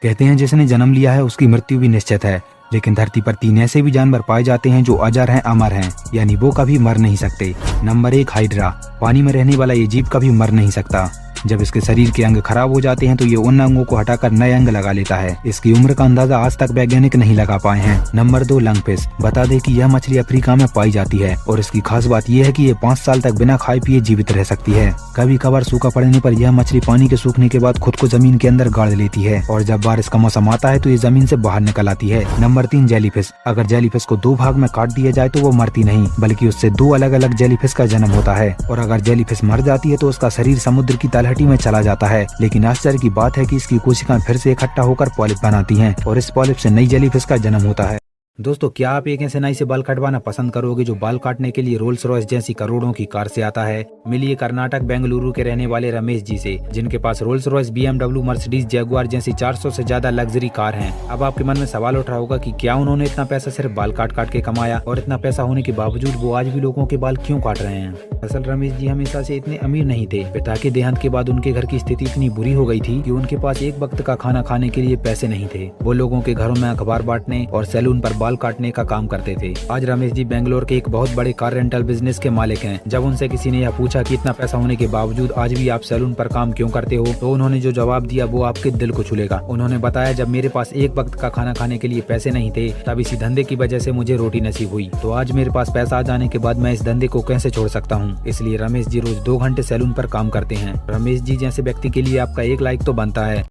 कहते हैं जिसने जन्म लिया है उसकी मृत्यु भी निश्चित है, लेकिन धरती पर 3 ऐसे भी जानवर पाए जाते हैं जो अजर हैं, अमर हैं, यानी वो कभी मर नहीं सकते। Number 1 hydra. पानी में रहने वाला ये जीव कभी मर नहीं सकता। जब इसके शरीर के अंग खराब हो जाते हैं तो ये उन अंगों को हटाकर नए अंग लगा लेता है। इसकी उम्र का अंदाजा आज तक वैज्ञानिक नहीं लगा पाए हैं। Number 2 lungfish. बता दें कि यह मछली अफ्रीका में पाई जाती है और इसकी खास बात यह है कि ये 5 साल तक बिना खाए पिए जीवित रह सकती है। कभी कभार सूखा पड़ने पर यह मछली पानी के सूखने के बाद खुद को जमीन के अंदर गाड़ लेती है और जब बारिश का मौसम आता है तो ये जमीन से बाहर निकल आती है। Number 3 jellyfish. अगर जेलीफिश को 2 भाग में काट दिया जाए तो वो मरती नहीं, बल्कि उससे 2 अलग अलग जेलीफिश का जन्म होता है। और अगर जेलीफिश मर जाती है तो उसका शरीर समुद्र की तलहटी में चला जाता है। लेकिन आश्चर्य की बात है कि इसकी कोशिकाएं फिर से इकट्ठा होकर पॉलिप बनाती हैं और इस पॉलिप से नई जेलीफिश का जन्म होता है। दोस्तों, क्या आप एक ऐसे नाई से बाल कटवाना पसंद करोगे जो बाल काटने के लिए रोल्स रॉयस जैसी करोड़ों की कार से आता है? मिलिए कर्नाटक बेंगलुरु के रहने वाले रमेश जी से, जिनके पास Rolls Royce, BMW, Mercedes, Jaguar जैसी 400 से ज्यादा लग्जरी कार हैं। अब आपके मन में सवाल उठ रहा होगा कि क्या उन्होंने इतना पैसा सिर्फ बाल काट काट के कमाया, और इतना पैसा होने के बावजूद वो आज भी लोगों के बाल क्यों काट रहे हैं? असल रमेश जी हमेशा से इतने अमीर नहीं थे। पिता के देहांत के बाद उनके घर की स्थिति इतनी बुरी हो गई थी कि उनके पास एक वक्त का खाना खाने के लिए पैसे नहीं थे। वो लोगों के घरों में अखबार बांटने और सैलून पर बाल काटने का काम करते थे। आज रमेश जी बेंगलोर के एक बहुत बड़े कार रेंटल बिजनेस के मालिक हैं। जब उनसे किसी ने यह पूछा कि इतना पैसा होने के बावजूद आज भी आप सैलून पर काम क्यों करते हो, तो उन्होंने जो जवाब दिया वो आपके दिल को छूलेगा। उन्होंने बताया, जब मेरे पास एक वक्त का खाना खाने के लिए पैसे नहीं थे तब इसी धंधे की वजह से मुझे रोटी नसीब हुई। तो आज मेरे पास पैसा आ जाने के बाद मैं इस धंधे को कैसे छोड़ सकता हूँ? इसलिए रमेश जी रोज 2 घंटे सैलून पर काम करते हैं। रमेश जी जैसे व्यक्ति के लिए आपका एक लाइक तो बनता है।